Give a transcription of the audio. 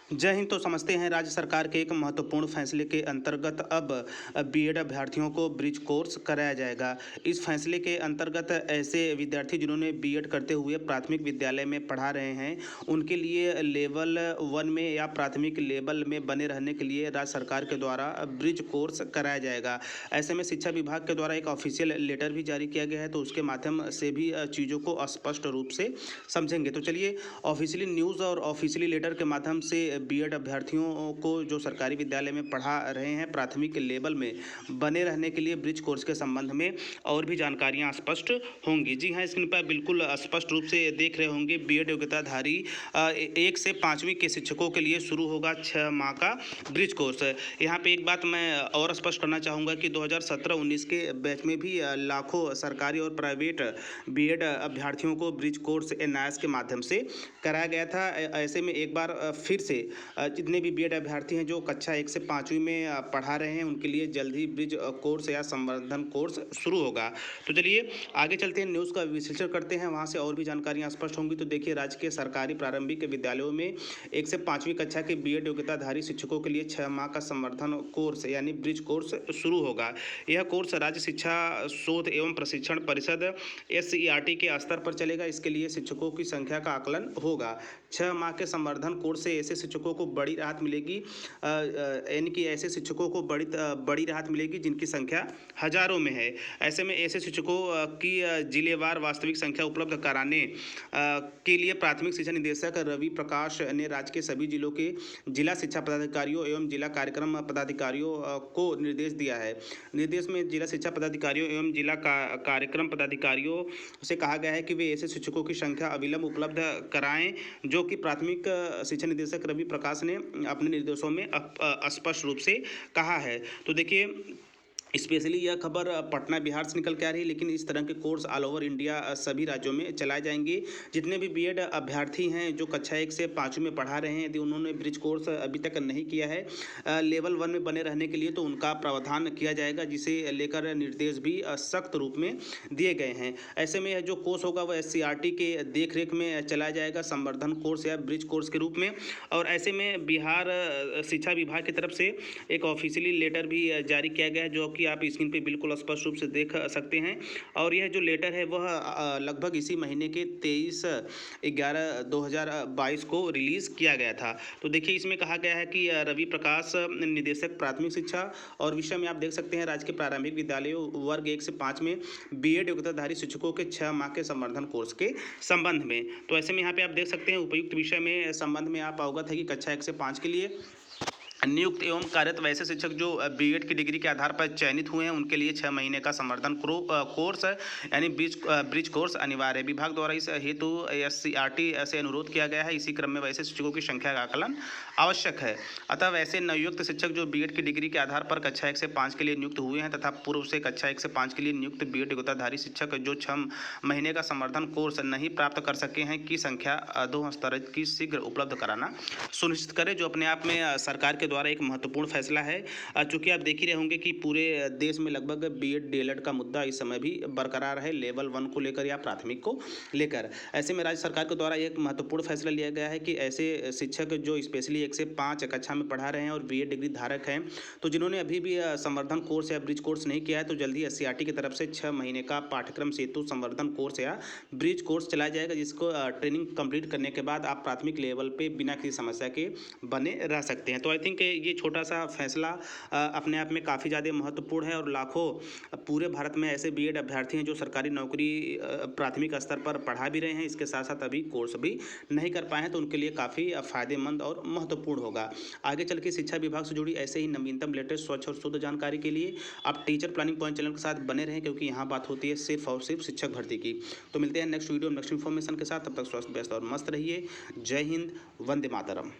जय हिंद। तो समझते हैं राज्य सरकार के एक महत्वपूर्ण फैसले के अंतर्गत अब बीएड अभ्यर्थियों को ब्रिज कोर्स कराया जाएगा। इस फैसले के अंतर्गत ऐसे विद्यार्थी जिन्होंने बीएड करते हुए प्राथमिक विद्यालय में पढ़ा रहे हैं, उनके लिए लेवल 1 में या प्राथमिक लेवल में बने रहने के लिए राज्य सरकार के द्वारा ब्रिज कोर्स कराया जाएगा। ऐसे में शिक्षा विभाग के द्वारा एक ऑफिशियल लेटर भी जारी किया गया है, तो उसके माध्यम से भी चीज़ों को स्पष्ट रूप से समझेंगे। तो चलिए, ऑफिशियली न्यूज़ और ऑफिशियली लेटर के माध्यम से बीएड अभ्यर्थियों को जो सरकारी विद्यालय में पढ़ा रहे हैं प्राथमिक लेवल में बने रहने के लिए ब्रिज कोर्स के संबंध में और भी जानकारियां स्पष्ट होंगी। जी हाँ, स्क्रीन पर बिल्कुल स्पष्ट रूप से देख रहे होंगे। बीएड योग्यताधारी 1 से 5वीं के शिक्षकों के लिए शुरू होगा 6 माह का ब्रिज कोर्स। यहाँ पे एक बात मैं और स्पष्ट करना चाहूँगा कि 2017-19 के बैच में भी लाखों सरकारी और प्राइवेट बीएड अभ्यर्थियों को ब्रिज कोर्स एनआईएस के माध्यम से कराया गया था। ऐसे में एक बार फिर से जितने भी बीएड अभ्यर्थी हैं जो कक्षा 1 से 5वीं में पढ़ा रहे हैं, उनके लिए जल्द ही ब्रिज कोर्स या संवर्धन कोर्स शुरू होगा। तो चलिए आगे चलते हैं, न्यूज़ का विश्लेषण करते हैं, वहाँ से और भी जानकारियाँ स्पष्ट होंगी। तो देखिए, राज्य के सरकारी प्रारंभिक विद्यालयों में 1 से 5वीं कक्षा के बीएड योग्यताधारी शिक्षकों के लिए 6 माह का संवर्धन कोर्स यानी ब्रिज कोर्स शुरू होगा। यह कोर्स राज्य शिक्षा शोध एवं प्रशिक्षण परिषद SCERT के स्तर पर चलेगा। इसके लिए शिक्षकों की संख्या का आकलन होगा। 6 माह के संवर्धन कोर्स से ऐसे शिक्षकों को बड़ी राहत मिलेगी, यानी कि ऐसे शिक्षकों को बड़ी राहत मिलेगी जिनकी संख्या हजारों में है। ऐसे में ऐसे शिक्षकों की जिलेवार वास्तविक संख्या उपलब्ध कराने के लिए प्राथमिक शिक्षा निदेशक रवि प्रकाश ने राज्य के सभी जिलों के जिला शिक्षा पदाधिकारियों एवं जिला कार्यक्रम पदाधिकारियों को निर्देश दिया है। निर्देश में जिला शिक्षा पदाधिकारियों एवं जिला कार्यक्रम पदाधिकारियों से कहा गया है कि वे ऐसे शिक्षकों की संख्या अविलंब उपलब्ध कराएं जो कि प्राथमिक शिक्षा निदेशक रवि प्रकाश ने अपने निर्देशों में स्पष्ट रूप से कहा है। तो देखिए, स्पेशली यह खबर पटना बिहार से निकल के आ रही है, लेकिन इस तरह के कोर्स ऑल ओवर इंडिया सभी राज्यों में चलाए जाएंगे। जितने भी बीएड अभ्यर्थी हैं जो कक्षा 1 से 5वीं में पढ़ा रहे हैं, यदि उन्होंने ब्रिज कोर्स अभी तक नहीं किया है लेवल 1 में बने रहने के लिए, तो उनका प्रावधान किया जाएगा, जिसे लेकर निर्देश भी सख्त रूप में दिए गए हैं। ऐसे में जो कोर्स होगा वह SCERT के देख रेख में चलाया जाएगा, संवर्धन कोर्स या ब्रिज कोर्स के रूप में। और ऐसे में बिहार शिक्षा विभाग की तरफ से एक ऑफिशियली लेटर भी जारी किया गया है, जो कि आप स्क्रीन पे बिल्कुल स्पष्ट रूप से देख सकते हैं। और यह जो लेटर है वह लगभग इसी महीने के 23/11/2022 को रिलीज किया गया था। तो देखिए, इसमें कहा गया है कि रवि प्रकाश निदेशक प्राथमिक शिक्षा और विषय में आप देख सकते हैं राज्य के प्रारंभिक विद्यालयों वर्ग 1 से 5 में बीएड योग्यताधारी शिक्षकों के 6 माह के संवर्धन कोर्स के संबंध में। तो ऐसे में यहाँ पे आप देख सकते हैं उपयुक्त विषय में संबंध में आप अवगत है कि कक्षा 1 से 5 के लिए नियुक्त एवं कार्यरत वैसे शिक्षक जो बीएड की डिग्री के आधार पर चयनित हुए हैं, उनके लिए 6 महीने का संवर्धन कोर्स यानी ब्रिज कोर्स अनिवार्य है। विभाग द्वारा इस हेतु SCERT से अनुरोध किया गया है। इसी क्रम में वैसे शिक्षकों की संख्या का आकलन आवश्यक है। अतः वैसे नवयुक्त शिक्षक जो बीएड की डिग्री के आधार पर कक्षा 1 से 5 के लिए नियुक्त हुए हैं तथा पूर्व से कक्षा 1 से 5 के लिए नियुक्त बीएड योग्यताधारी शिक्षक जो 6 महीने का संवर्धन कोर्स नहीं प्राप्त कर सके हैं की संख्या 2 स्तर की शीघ्र उपलब्ध कराना सुनिश्चित करें, जो अपने आप में सरकार के द्वारा एक महत्वपूर्ण फैसला है। चूंकि आप देख ही रहे होंगे कि पूरे देश में लगभग बीएड डीएलएड का मुद्दा इस समय भी बरकरार है, लेवल 1 को लेकर या प्राथमिक को लेकर। ऐसे में राज्य सरकार के द्वारा एक महत्वपूर्ण फैसला लिया गया है कि ऐसे शिक्षक जो स्पेशली 1 से 5 कक्षा में पढ़ा रहे हैं और बीएड डिग्री धारक हैं, तो जिन्होंने अभी भी संवर्धन कोर्स या ब्रिज कोर्स नहीं किया है, तो जल्दी SCERT की तरफ से 6 महीने का पाठ्यक्रम सेतु संवर्धन कोर्स या ब्रिज कोर्स चलाया जाएगा, जिसको ट्रेनिंग कंप्लीट करने के बाद आप प्राथमिक लेवल पे बिना किसी समस्या के बने रह सकते हैं। तो आई थिंक ये छोटा सा फैसला अपने आप में काफ़ी ज़्यादा महत्वपूर्ण है और लाखों पूरे भारत में ऐसे बीएड अभ्यर्थी हैं जो सरकारी नौकरी प्राथमिक स्तर पर पढ़ा भी रहे हैं, इसके साथ साथ अभी कोर्स भी नहीं कर पाए हैं, तो उनके लिए काफ़ी फ़ायदेमंद और महत्वपूर्ण होगा। आगे चल के शिक्षा विभाग से जुड़ी ऐसे ही नवीनतम लेटेस्ट स्वच्छ और शुद्ध जानकारी के लिए आप टीचर प्लानिंग पॉइंट चैनल के साथ बने रहें, क्योंकि यहाँ बात होती है सिर्फ और सिर्फ शिक्षक भर्ती की। तो मिलते हैं नेक्स्ट वीडियो नेक्स्ट इन्फॉर्मेशन के साथ, तब तक स्वस्थ व्यस्त और मस्त रहिए। जय हिंद, वंदे मातरम।